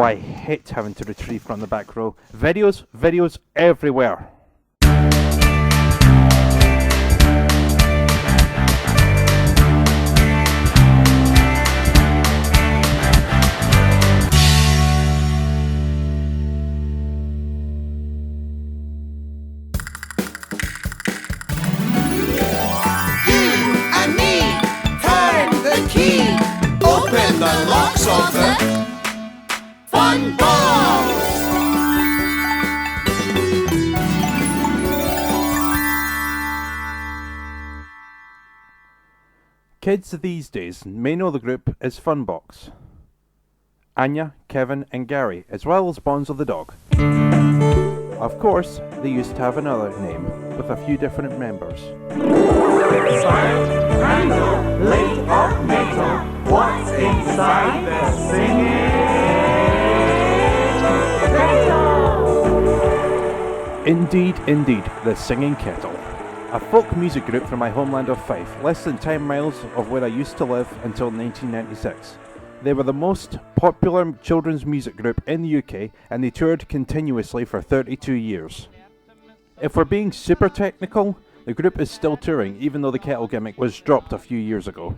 I hate having to retrieve from the back row. Videos everywhere. The locks of the fun balls. Kids these days may know the group as Funbox. Anya, Kevin and Gary, as well as Bonzo the dog. Of course, they used to have another name, with a few different members. Silent candle, late of metal. What's inside the Singing Kettle? Indeed, the Singing Kettle. A folk music group from my homeland of Fife, less than 10 miles of where I used to live until 1996. They were the most popular children's music group in the UK, and they toured continuously for 32 years. If we're being super technical, the group is still touring, even though the kettle gimmick was dropped a few years ago.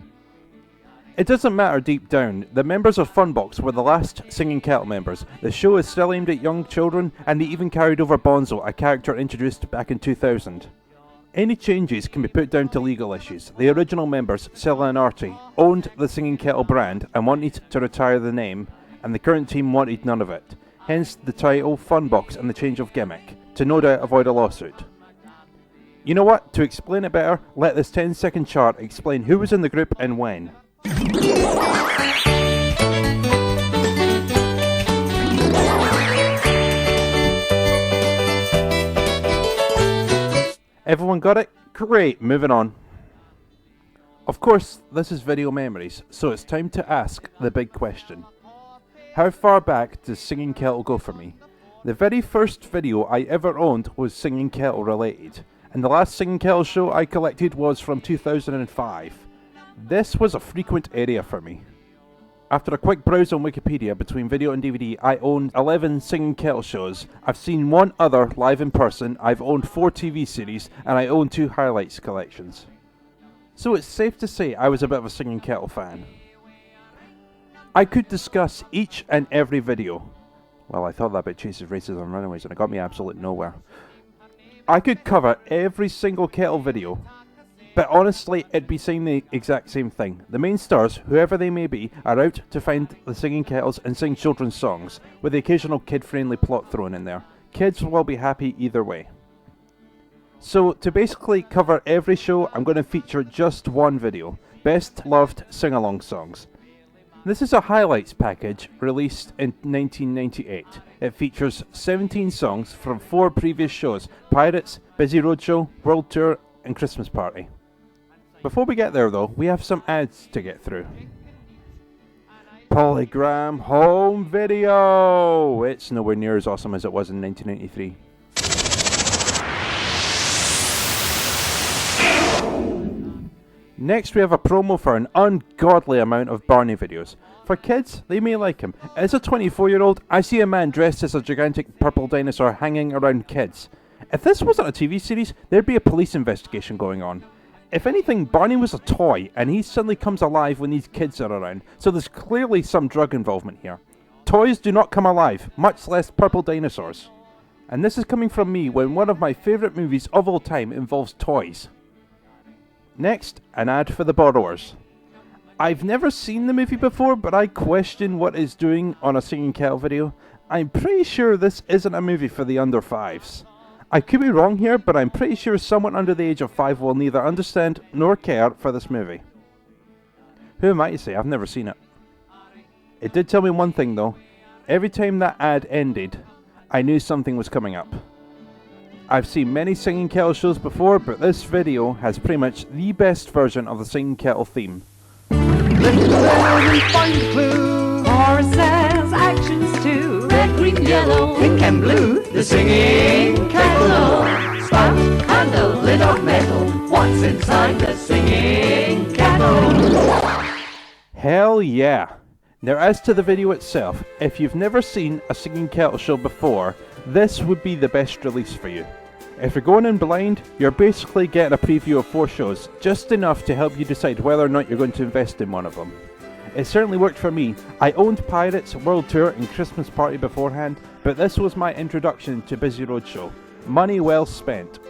It doesn't matter deep down, the members of Funbox were the last Singing Kettle members. The show is still aimed at young children, and they even carried over Bonzo, a character introduced back in 2000. Any changes can be put down to legal issues. The original members, Scylla and Artie, owned the Singing Kettle brand and wanted to retire the name, and the current team wanted none of it. Hence the title Funbox and the change of gimmick, to no doubt avoid a lawsuit. You know what? To explain it better, let this 10-second chart explain who was in the group and when. Everyone got it? Great, moving on. Of course, this is video memories, so it's time to ask the big question. How far back does Singing Kettle go for me? The very first video I ever owned was Singing Kettle related, and the last Singing Kettle show I collected was from 2005. This was a frequent area for me. After a quick browse on Wikipedia between video and DVD, I owned 11 Singing Kettle shows. I've seen one other live in person, I've owned 4 TV series, and I own 2 highlights collections. So it's safe to say I was a bit of a Singing Kettle fan. I could discuss each and every video. Well, I thought that bit chases races and runaways and it got me absolutely nowhere. I could cover every single Kettle video. But honestly, it'd be saying the exact same thing. The main stars, whoever they may be, are out to find the singing kettles and sing children's songs, with the occasional kid-friendly plot thrown in there. Kids will be happy either way. So, to basically cover every show, I'm going to feature just one video. Best Loved Singalong Songs. This is a highlights package released in 1998. It features 17 songs from 4 previous shows: Pirates, Busy Roadshow, World Tour, and Christmas Party. Before we get there though, we have some ads to get through. Polygram home video! It's nowhere near as awesome as it was in 1993. Next we have a promo for an ungodly amount of Barney videos. For kids, they may like him. As a 24-year-old, I see a man dressed as a gigantic purple dinosaur hanging around kids. If this wasn't a TV series, there'd be a police investigation going on. If anything, Barney was a toy, and he suddenly comes alive when these kids are around, so there's clearly some drug involvement here. Toys do not come alive, much less purple dinosaurs. And this is coming from me when one of my favourite movies of all time involves toys. Next, an ad for The Borrowers. I've never seen the movie before, but I question what it's doing on a Singing Kettle video. I'm pretty sure this isn't a movie for the under 5s. I could be wrong here, but I'm pretty sure someone under the age of 5 will neither understand nor care for this movie. Who am I to say? I've never seen it. It did tell me one thing though. Every time that ad ended, I knew something was coming up. I've seen many Singing Kettle shows before, but this video has pretty much the best version of the Singing Kettle theme. Little and find a clue. Choruses, actions too. Red, green, yellow, pink and blue. The Singing Kettle. Spout, handle, lid of metal. What's inside the Singing Kettle? Hell yeah! Now as to the video itself, if you've never seen a Singing Kettle show before, this would be the best release for you. If you're going in blind, you're basically getting a preview of 4 shows, just enough to help you decide whether or not you're going to invest in one of them. It certainly worked for me. I owned Pirates, World Tour and Christmas Party beforehand, but this was my introduction to Busy Roadshow. Money well spent.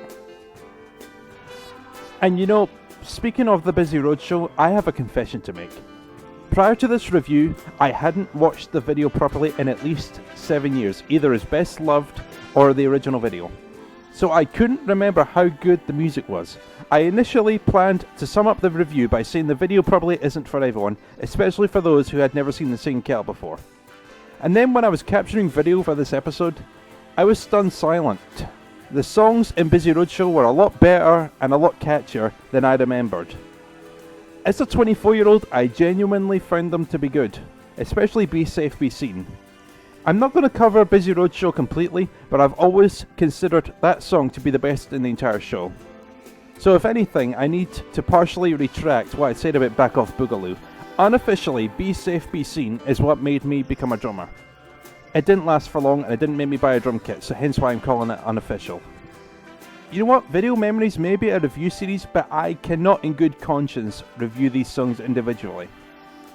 And you know, speaking of the Busy Roadshow, I have a confession to make. Prior to this review, I hadn't watched the video properly in at least 7 years, either as Best Loved or the original video. So I couldn't remember how good the music was. I initially planned to sum up the review by saying the video probably isn't for everyone, especially for those who had never seen the Singing Kettle before. And then when I was capturing video for this episode, I was stunned silent. The songs in Busy Roadshow were a lot better and a lot catchier than I remembered. As a 24-year-old, I genuinely found them to be good, especially Be Safe, Be Seen. I'm not going to cover Busy Roadshow completely, but I've always considered that song to be the best in the entire show. So if anything, I need to partially retract what I said about Back Off Boogaloo. Unofficially, Be Safe, Be Seen is what made me become a drummer. It didn't last for long and it didn't make me buy a drum kit, so hence why I'm calling it unofficial. You know what, Video Memories may be a review series, but I cannot in good conscience review these songs individually.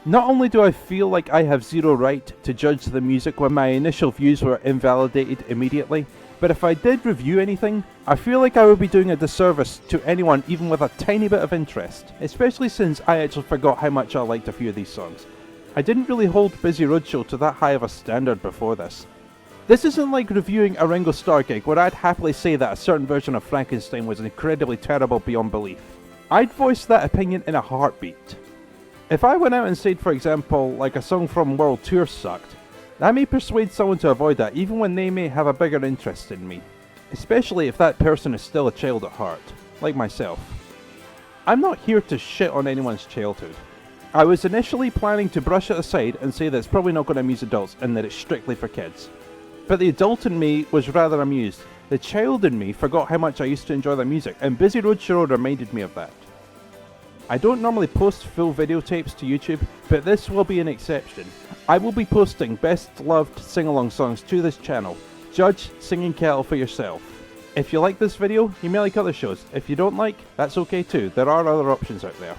Not only do I feel like I have zero right to judge the music when my initial views were invalidated immediately, but if I did review anything, I feel like I would be doing a disservice to anyone even with a tiny bit of interest, especially since I actually forgot how much I liked a few of these songs. I didn't really hold Busy Roadshow to that high of a standard before this. This isn't like reviewing a Ringo Starr gig where I'd happily say that a certain version of Frankenstein was incredibly terrible beyond belief. I'd voice that opinion in a heartbeat. If I went out and said, for example, like a song from World Tour sucked, that may persuade someone to avoid that even when they may have a bigger interest in me, especially if that person is still a child at heart, like myself. I'm not here to shit on anyone's childhood. I was initially planning to brush it aside and say that it's probably not going to amuse adults and that it's strictly for kids. But the adult in me was rather amused. The child in me forgot how much I used to enjoy the music, and Busy Roadshow reminded me of that. I don't normally post full videotapes to YouTube, but this will be an exception. I will be posting Best Loved Singalong Songs to this channel. Judge Singing Kettle for yourself. If you like this video, you may like other shows. If you don't like, that's okay too. There are other options out there.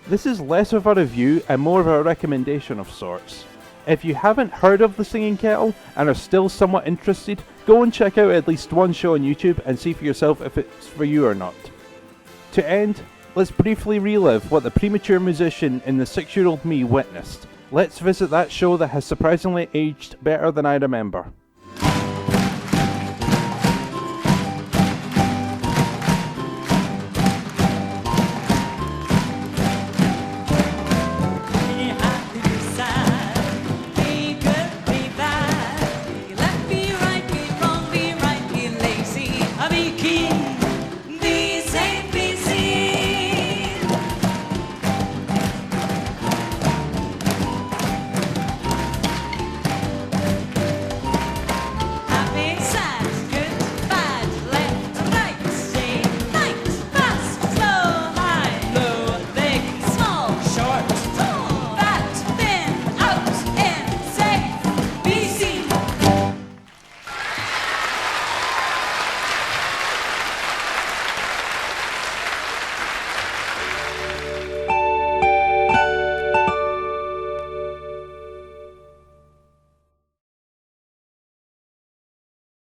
This is less of a review and more of a recommendation of sorts. If you haven't heard of the Singing Kettle and are still somewhat interested, go and check out at least one show on YouTube and see for yourself if it's for you or not. To end, let's briefly relive what the premature musician in the 6-year-old me witnessed. Let's visit that show that has surprisingly aged better than I remember.